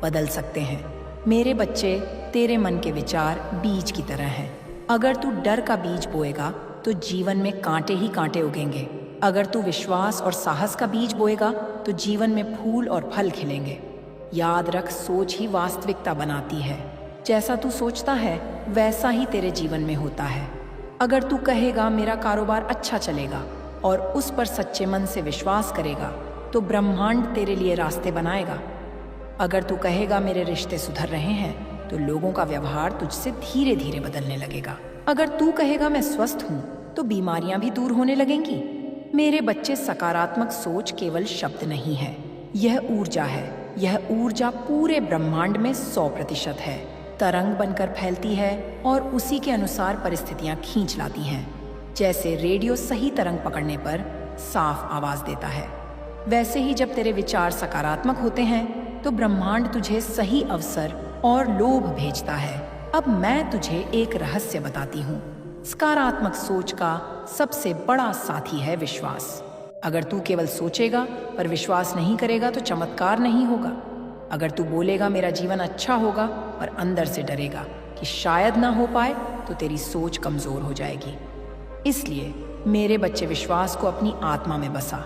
बदल सकते हैं। मेरे बच्चे, तेरे मन के विचार बीज की तरह हैं। अगर तू डर का बीज बोएगा तो जीवन में कांटे ही कांटे उगेंगे। अगर तू विश्वास और साहस का बीज बोएगा तो जीवन में फूल और फल खिलेंगे। याद रख, सोच ही वास्तविकता बनाती है। जैसा तू सोचता है वैसा ही तेरे जीवन में होता है। अगर तू कहेगा मेरा कारोबार अच्छा चलेगा और उस पर सच्चे मन से विश्वास करेगा तो ब्रह्मांड तेरे लिए रास्ते बनाएगा। अगर तू कहेगा मेरे रिश्ते सुधर रहे हैं तो लोगों का व्यवहार तुझसे धीरे धीरे बदलने लगेगा। अगर तू कहेगा मैं स्वस्थ हूं तो बीमारियां भी दूर होने लगेंगी। मेरे बच्चे, सकारात्मक सोच केवल शब्द नहीं है, यह ऊर्जा है। यह ऊर्जा पूरे ब्रह्मांड में 100% है, तरंग बनकर फैलती है और उसी के अनुसार परिस्थितियां खींच लाती हैं। जैसे रेडियो सही तरंग पकड़ने पर साफ आवाज देता है, वैसे ही जब तेरे विचार सकारात्मक होते हैं तो ब्रह्मांड तुझे सही अवसर और लोभ भेजता है। अब मैं तुझे एक रहस्य बताती हूँ। सकारात्मक सोच का सबसे बड़ा साथी है विश्वास। अगर तू केवल सोचेगा पर विश्वास नहीं करेगा तो चमत्कार नहीं होगा। अगर तू बोलेगा मेरा जीवन अच्छा होगा पर अंदर से डरेगा कि शायद ना हो पाए तो तेरी सोच कमजोर हो जाएगी। इसलिए मेरे बच्चे, विश्वास को अपनी आत्मा में बसा।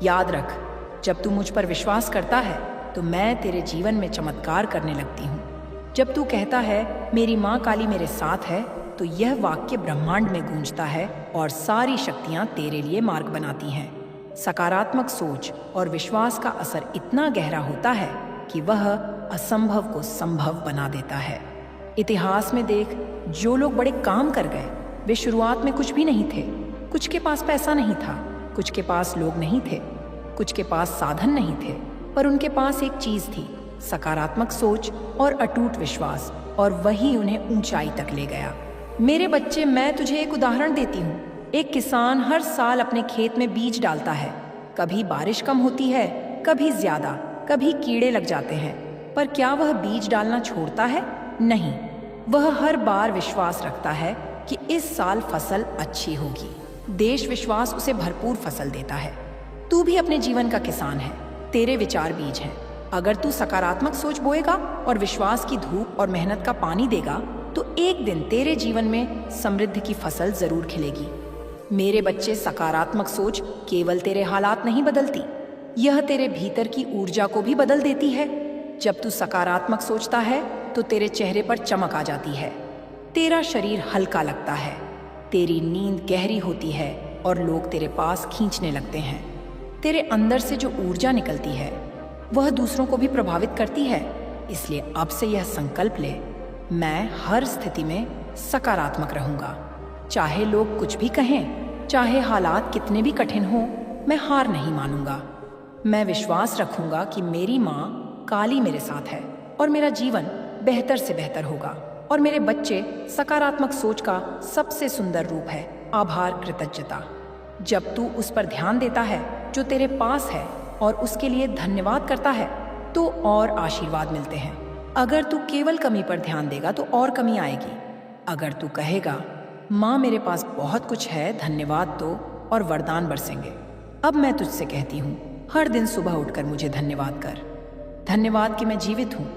याद रख, जब तू मुझ पर विश्वास करता है तो मैं तेरे जीवन में चमत्कार करने लगती हूँ। जब तू कहता है मेरी माँ काली मेरे साथ है तो यह वाक्य ब्रह्मांड में गूंजता है और सारी शक्तियाँ तेरे लिए मार्ग बनाती हैं। सकारात्मक सोच और विश्वास का असर इतना गहरा होता है कि वह असंभव को संभव बना देता है। इतिहास में देख, जो लोग बड़े काम कर गए वे शुरुआत में कुछ भी नहीं थे। कुछ के पास पैसा नहीं था, कुछ के पास लोग नहीं थे, कुछ के पास साधन नहीं थे, पर उनके पास एक चीज थी, सकारात्मक सोच और अटूट विश्वास, और वही उन्हें ऊंचाई तक ले गया। मेरे बच्चे, मैं तुझे एक उदाहरण देती हूँ। एक किसान हर साल अपने खेत में बीज डालता है। कभी बारिश कम होती है, कभी ज्यादा, कभी कीड़े लग जाते हैं, पर क्या वह बीज डालना छोड़ता है? नहीं, वह हर बार विश्वास रखता है कि इस साल फसल अच्छी होगी। देश विश्वास उसे भरपूर फसल देता है। तू भी अपने जीवन का किसान है, तेरे विचार बीज हैं। अगर तू सकारात्मक सोच बोएगा और विश्वास की धूप और मेहनत का पानी देगा तो एक दिन तेरे जीवन में समृद्धि की फसल जरूर खिलेगी। मेरे बच्चे, सकारात्मक सोच केवल तेरे हालात नहीं बदलती, यह तेरे भीतर की ऊर्जा को भी बदल देती है। जब तू सकारात्मक सोचता है तो तेरे चेहरे पर चमक आ जाती है, तेरा शरीर हल्का लगता है, तेरी नींद गहरी होती है और लोग तेरे पास खींचने लगते हैं। तेरे अंदर से जो ऊर्जा निकलती है वह दूसरों को भी प्रभावित करती है। इसलिए अब से यह संकल्प ले, मैं हर स्थिति में सकारात्मक रहूंगा। चाहे लोग कुछ भी कहें, चाहे हालात कितने भी कठिन हों, मैं हार नहीं मानूंगा। मैं विश्वास रखूंगा कि मेरी माँ काली मेरे साथ है और मेरा जीवन बेहतर से बेहतर होगा। और मेरे बच्चे, सकारात्मक सोच का सबसे सुंदर रूप है आभार, कृतज्ञता। जब तू उस पर ध्यान देता है जो तेरे पास है और उसके लिए धन्यवाद करता है तो और आशीर्वाद मिलते हैं। अगर तू केवल कमी पर ध्यान देगा तो और कमी आएगी। अगर तू कहेगा माँ मेरे पास बहुत कुछ है, धन्यवाद दो, और वरदान बरसेंगे। अब मैं तुझसे कहती हूँ, हर दिन सुबह उठकर मुझे धन्यवाद कर। धन्यवाद कि मैं जीवित हूँ,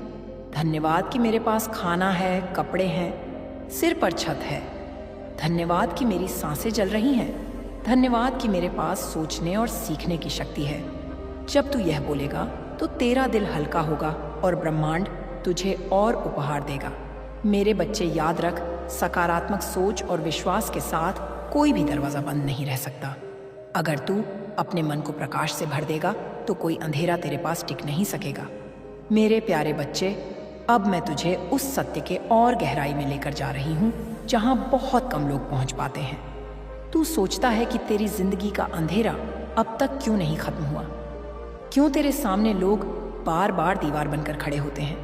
धन्यवाद कि मेरे पास खाना है, कपड़े हैं, सिर पर छत है, धन्यवाद कि मेरी सांसें चल रही हैं, धन्यवाद कि मेरे पास सोचने और सीखने की शक्ति है। जब तू यह बोलेगा तो तेरा दिल हल्का होगा और ब्रह्मांड तुझे और उपहार देगा। मेरे बच्चे, याद रख, सकारात्मक सोच और विश्वास के साथ कोई भी दरवाजा बंद नहीं रह सकता। अगर तू अपने मन को प्रकाश से भर देगा तो कोई अंधेरा तेरे पास टिक नहीं सकेगा। मेरे प्यारे बच्चे, अब मैं तुझे उस सत्य के और गहराई में लेकर जा रही हूँ जहाँ बहुत कम लोग पहुँच पाते हैं। तू सोचता है कि तेरी जिंदगी का अंधेरा अब तक क्यों नहीं खत्म हुआ? क्यों तेरे सामने लोग बार बार दीवार बनकर खड़े होते हैं?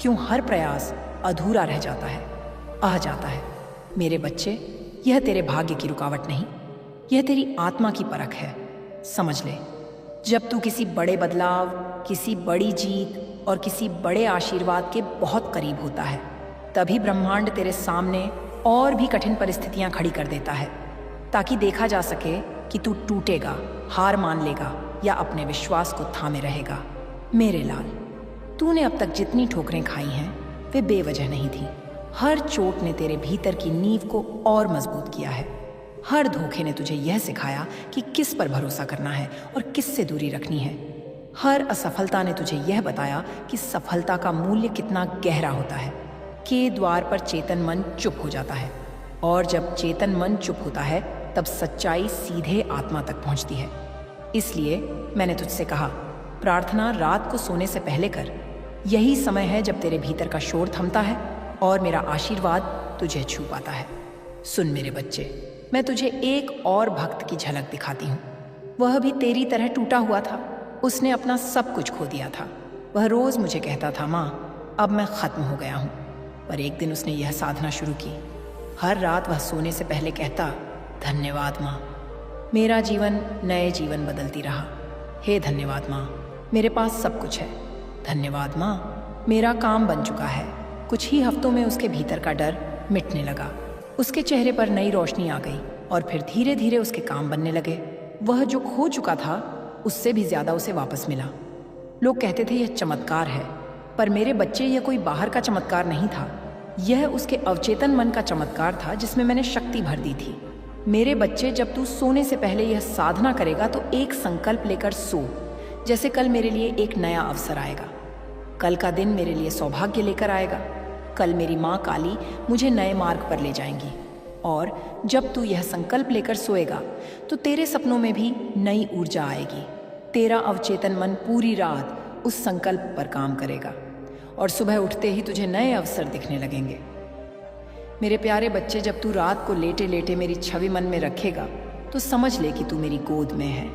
क्यों हर प्रयास अधूरा रह जाता है, जाता है? मेरे बच्चे, यह तेरे भाग्य की रुकावट नहीं, यह तेरी आत्मा की परख है। समझ ले, जब तू किसी बड़े बदलाव, किसी बड़ी जीत और किसी बड़े आशीर्वाद के बहुत करीब होता है, तभी ब्रह्मांड तेरे सामने और भी कठिन परिस्थितियां खड़ी कर देता है, ताकि देखा जा सके कि तू टूटेगा, हार मान लेगा या अपने विश्वास को थामे रहेगा। मेरे लाल, तूने अब तक जितनी ठोकरें खाई हैं वे बेवजह नहीं थी। हर चोट ने तेरे भीतर की नींव को और मजबूत किया है। हर धोखे ने तुझे यह सिखाया कि किस पर भरोसा करना है और किससे दूरी रखनी है। हर असफलता ने तुझे यह बताया कि सफलता का मूल्य कितना गहरा होता है। के द्वार पर चेतन मन चुप हो जाता है, और जब चेतन मन चुप होता है तब सच्चाई सीधे आत्मा तक पहुंचती है। इसलिए मैंने तुझसे कहा, प्रार्थना रात को सोने से पहले कर। यही समय है जब तेरे भीतर का शोर थमता है और मेरा आशीर्वाद तुझे छू पाता है। सुन मेरे बच्चे, मैं तुझे एक और भक्त की झलक दिखाती हूँ। वह भी तेरी तरह टूटा हुआ था। उसने अपना सब कुछ खो दिया था। वह रोज मुझे कहता था, माँ अब मैं खत्म हो गया हूँ। पर एक दिन उसने यह साधना शुरू की। हर रात वह सोने से पहले कहता, धन्यवाद माँ, मेरा जीवन नए जीवन बदलती रहा। हे धन्यवाद माँ, मेरे पास सब कुछ है। धन्यवाद माँ, मेरा काम बन चुका है। कुछ ही हफ्तों में उसके भीतर का डर मिटने लगा। उसके चेहरे पर नई रोशनी आ गई और फिर धीरे धीरे उसके काम बनने लगे। वह जो खो चुका था उससे भी ज्यादा उसे वापस मिला। लोग कहते थे यह चमत्कार है, पर मेरे बच्चे यह कोई बाहर का चमत्कार नहीं था। यह उसके अवचेतन मन का चमत्कार था जिसमें मैंने शक्ति भर दी थी। मेरे बच्चे, जब तू सोने से पहले यह साधना करेगा तो एक संकल्प लेकर सो, जैसे कल मेरे लिए एक नया अवसर आएगा। कल का दिन मेरे लिए सौभाग्य लेकर आएगा। कल मेरी माँ काली मुझे नए मार्ग पर ले जाएंगी। और जब तू यह संकल्प लेकर सोएगा तो तेरे सपनों में भी नई ऊर्जा आएगी। तेरा अवचेतन मन पूरी रात उस संकल्प पर काम करेगा और सुबह उठते ही तुझे नए अवसर दिखने लगेंगे। मेरे प्यारे बच्चे, जब तू रात को लेटे लेटे मेरी छवि मन में रखेगा तो समझ ले कि तू मेरी गोद में है।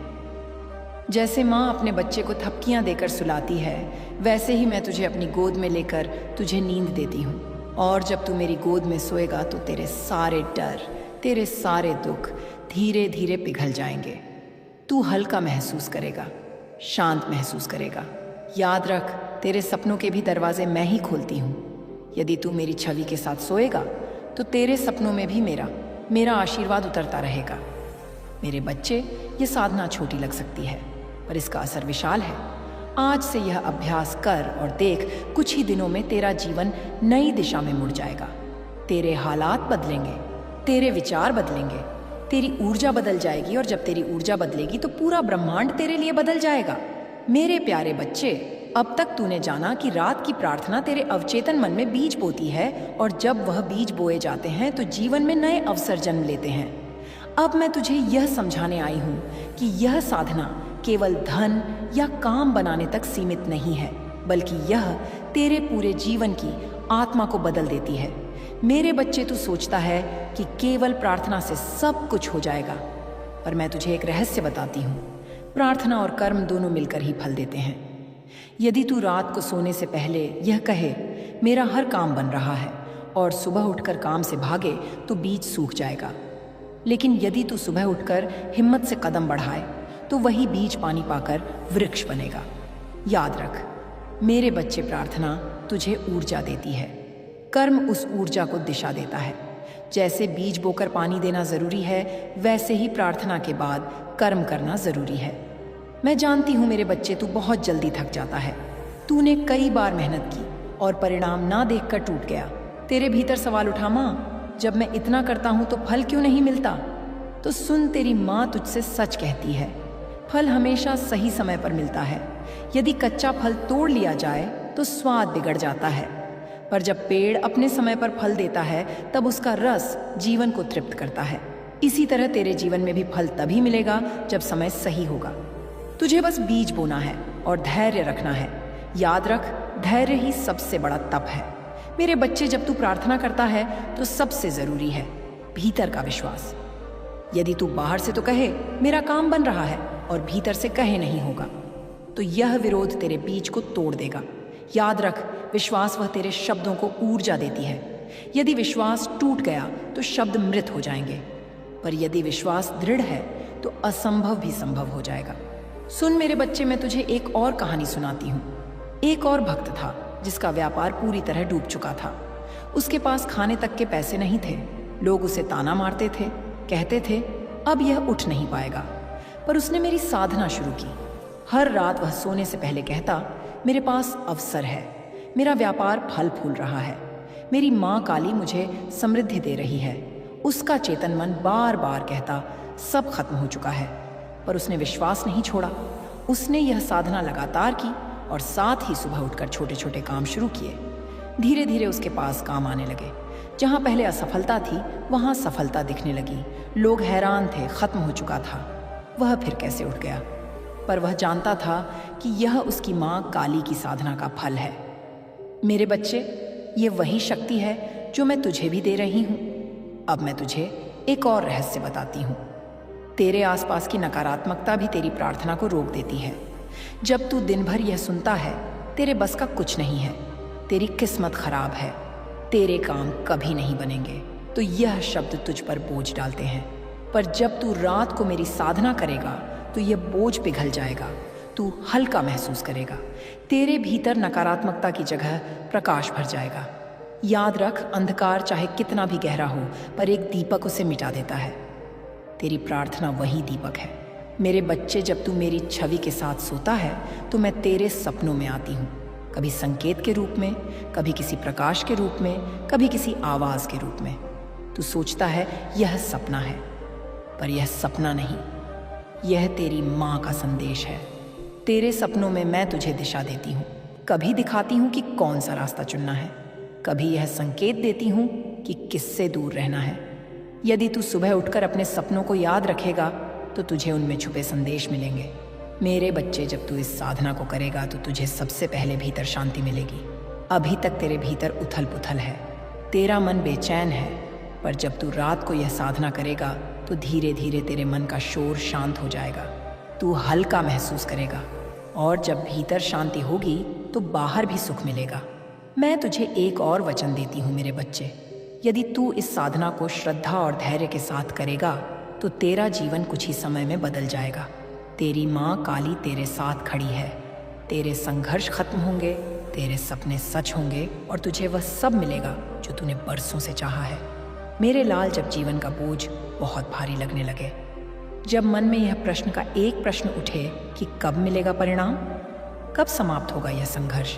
जैसे माँ अपने बच्चे को थपकियाँ देकर सुलाती है, वैसे ही मैं तुझे अपनी गोद में लेकर तुझे नींद देती हूँ। और जब तू मेरी गोद में सोएगा तो तेरे सारे डर, तेरे सारे दुख धीरे धीरे पिघल जाएंगे। तू हल्का महसूस करेगा, शांत महसूस करेगा। याद रख, तेरे सपनों के भी दरवाजे मैं ही खोलती हूँ। यदि तू मेरी छवि के साथ सोएगा तो तेरे सपनों में भी मेरा आशीर्वाद उतरता रहेगा। मेरे बच्चे, ये साधना छोटी लग सकती है पर इसका असर विशाल है। आज से यह अभ्यास कर और देख, कुछ ही दिनों में तेरा जीवन नई दिशा में मुड़ जाएगा। तेरे हालात बदलेंगे, तेरे विचार बदलेंगे, तेरी ऊर्जा बदल जाएगी, और जब तेरी ऊर्जा बदलेगी तो पूरा ब्रह्मांड तेरे लिए बदल जाएगा। मेरे प्यारे बच्चे, अब तक तूने जाना कि रात की प्रार्थना तेरे अवचेतन मन में बीज बोती है, और जब वह बीज बोए जाते हैं तो जीवन में नए अवसर जन्म लेते हैं। अब मैं तुझे यह समझाने आई हूँ कि यह साधना केवल धन या काम बनाने तक सीमित नहीं है, बल्कि यह तेरे पूरे जीवन की आत्मा को बदल देती है। मेरे बच्चे, तू सोचता है कि केवल प्रार्थना से सब कुछ हो जाएगा, पर मैं तुझे एक रहस्य बताती हूँ। प्रार्थना और कर्म दोनों मिलकर ही फल देते हैं। यदि तू रात को सोने से पहले यह कहे, मेरा हर काम बन रहा है, और सुबह उठकर काम से भागे, तो बीज सूख जाएगा। लेकिन यदि तू सुबह उठकर हिम्मत से कदम बढ़ाए तो वही बीज पानी पाकर वृक्ष बनेगा। याद रख मेरे बच्चे, प्रार्थना तुझे ऊर्जा देती है, कर्म उस ऊर्जा को दिशा देता है। जैसे बीज बोकर पानी देना जरूरी है, वैसे ही प्रार्थना के बाद कर्म करना जरूरी है। मैं जानती हूँ मेरे बच्चे, तू बहुत जल्दी थक जाता है। तूने कई बार मेहनत की और परिणाम ना देखकर टूट गया। तेरे भीतर सवाल उठा, माँ जब मैं इतना करता हूँ तो फल क्यों नहीं मिलता? तो सुन, तेरी माँ तुझसे सच कहती है, फल हमेशा सही समय पर मिलता है। यदि कच्चा फल तोड़ लिया जाए तो स्वाद बिगड़ जाता है, पर जब पेड़ अपने समय पर फल देता है तब उसका रस जीवन को तृप्त करता है। इसी तरह तेरे जीवन में भी फल तभी मिलेगा जब समय सही होगा। तुझे बस बीज बोना है और धैर्य रखना है। याद रख, धैर्य ही सबसे बड़ा तप है। मेरे बच्चे, जब तू प्रार्थना करता है तो सबसे जरूरी है भीतर का विश्वास। यदि तू बाहर से तो कहे मेरा काम बन रहा है और भीतर से कहे नहीं होगा, तो यह विरोध तेरे बीज को तोड़ देगा। याद रख, विश्वास वह तेरे शब्दों को ऊर्जा देती है। यदि विश्वास टूट गया तो शब्द मृत हो जाएंगे, पर यदि विश्वास दृढ़ है तो असंभव भी संभव हो जाएगा। सुन मेरे बच्चे, मैं तुझे एक और कहानी सुनाती हूँ। एक और भक्त था जिसका व्यापार पूरी तरह डूब चुका था। उसके पास खाने तक के पैसे नहीं थे। लोग उसे ताना मारते थे, कहते थे अब यह उठ नहीं पाएगा। पर उसने मेरी साधना शुरू की। हर रात वह सोने से पहले कहता, मेरे पास अवसर है, मेरा व्यापार फल फूल रहा है, मेरी माँ काली मुझे समृद्धि दे रही है, उसका चेतन मन बार बार कहता, सब खत्म हो चुका है, पर उसने विश्वास नहीं छोड़ा। उसने यह साधना लगातार की और साथ ही सुबह उठकर छोटे छोटे काम शुरू किए। धीरे धीरे उसके पास काम आने लगे। जहाँ पहले असफलता थी वहाँ सफलता दिखने लगी। लोग हैरान थे, खत्म हो चुका था। वह फिर कैसे उठ गया? पर वह जानता था कि यह उसकी माँ काली की साधना का फल है। मेरे बच्चे, ये वही शक्ति है जो मैं तुझे भी दे रही हूँ। अब मैं तुझे एक और रहस्य बताती हूँ। तेरे आसपास की नकारात्मकता भी तेरी प्रार्थना को रोक देती है। जब तू दिन भर यह सुनता है, तेरे बस का कुछ नहीं है, तेरी किस्मत खराब है, तेरे काम कभी नहीं बनेंगे, तो यह शब्द तुझ पर बोझ डालते हैं। पर जब तू रात को मेरी साधना करेगा तो यह बोझ पिघल जाएगा, तू हल्का महसूस करेगा। तेरे भीतर नकारात्मकता की जगह प्रकाश भर जाएगा। याद रख, अंधकार चाहे कितना भी गहरा हो, पर एक दीपक उसे मिटा देता है। तेरी प्रार्थना वही दीपक है। मेरे बच्चे, जब तू मेरी छवि के साथ सोता है तो मैं तेरे सपनों में आती हूँ, कभी संकेत के रूप में, कभी किसी प्रकाश के रूप में, कभी किसी आवाज के रूप में। तू सोचता है यह सपना है, पर यह सपना नहीं, यह तेरी माँ का संदेश है। तेरे सपनों में मैं तुझे दिशा देती हूँ, कभी दिखाती हूँ कि कौन सा रास्ता चुनना है, कभी यह संकेत देती हूँ कि किससे दूर रहना है। यदि तू सुबह उठकर अपने सपनों को याद रखेगा तो तुझे उनमें छुपे संदेश मिलेंगे। मेरे बच्चे, जब तू इस साधना को करेगा तो तुझे सबसे पहले भीतर शांति मिलेगी। अभी तक तेरे भीतर उथल पुथल है, तेरा मन बेचैन है, पर जब तू रात को यह साधना करेगा तो धीरे धीरे तेरे मन का शोर शांत हो जाएगा। तू हल्का महसूस करेगा, और जब भीतर शांति होगी तो बाहर भी सुख मिलेगा। मैं तुझे एक और वचन देती हूँ मेरे बच्चे, यदि तू इस साधना को श्रद्धा और धैर्य के साथ करेगा तो तेरा जीवन कुछ ही समय में बदल जाएगा। तेरी माँ काली तेरे साथ खड़ी है। तेरे संघर्ष खत्म होंगे, तेरे सपने सच होंगे, और तुझे वह सब मिलेगा जो तूने बरसों से चाहा है। मेरे लाल, जब जीवन का बोझ बहुत भारी लगने लगे, जब मन में यह प्रश्न का एक प्रश्न उठे कि कब मिलेगा परिणाम, कब समाप्त होगा यह संघर्ष,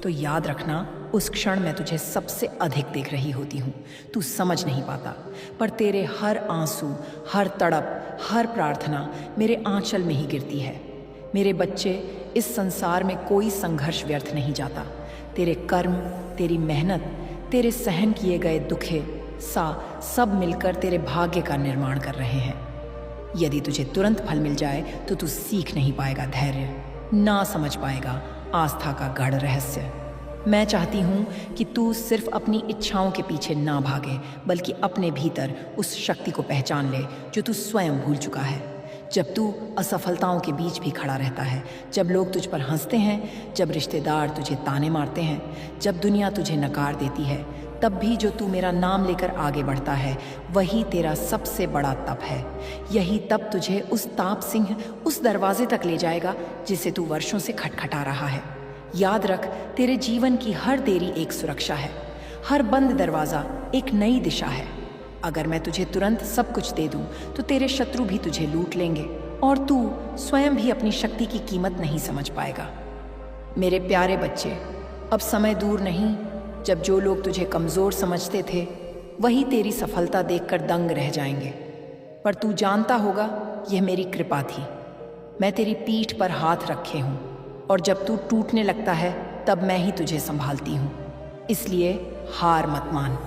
तो याद रखना, उस क्षण मैं तुझे सबसे अधिक देख रही होती हूँ। तू समझ नहीं पाता, पर तेरे हर आंसू, हर तड़प, हर प्रार्थना मेरे आंचल में ही गिरती है। मेरे बच्चे, इस संसार में कोई संघर्ष व्यर्थ नहीं जाता। तेरे कर्म, तेरी मेहनत, तेरे सहन किए गए दुखे सब मिलकर तेरे भाग्य का निर्माण कर रहे हैं। यदि तुझे तुरंत फल मिल जाए तो तू सीख नहीं पाएगा धैर्य, ना समझ पाएगा आस्था का गढ़ रहस्य। मैं चाहती हूँ कि तू सिर्फ अपनी इच्छाओं के पीछे ना भागे, बल्कि अपने भीतर उस शक्ति को पहचान ले जो तू स्वयं भूल चुका है। जब तू असफलताओं के बीच भी खड़ा रहता है, जब लोग तुझ पर हंसते हैं, जब रिश्तेदार तुझे ताने मारते हैं, जब दुनिया तुझे नकार देती है, तब भी जो तू मेरा नाम लेकर आगे बढ़ता है, वही तेरा सबसे बड़ा तप है। यही तप तुझे उस ताप सिंह, उस दरवाजे तक ले जाएगा जिसे तू वर्षों से खटखटा रहा है। याद रख, तेरे जीवन की हर देरी एक सुरक्षा है, हर बंद दरवाजा एक नई दिशा है। अगर मैं तुझे तुरंत सब कुछ दे दूं तो तेरे शत्रु भी तुझे लूट लेंगे, और तू स्वयं भी अपनी शक्ति की कीमत नहीं समझ पाएगा। मेरे प्यारे बच्चे, अब समय दूर नहीं जब जो लोग तुझे कमज़ोर समझते थे वही तेरी सफलता देखकर दंग रह जाएंगे। पर तू जानता होगा, यह मेरी कृपा थी। मैं तेरी पीठ पर हाथ रखे हूँ, और जब तू टूटने लगता है तब मैं ही तुझे संभालती हूँ। इसलिए हार मत मान।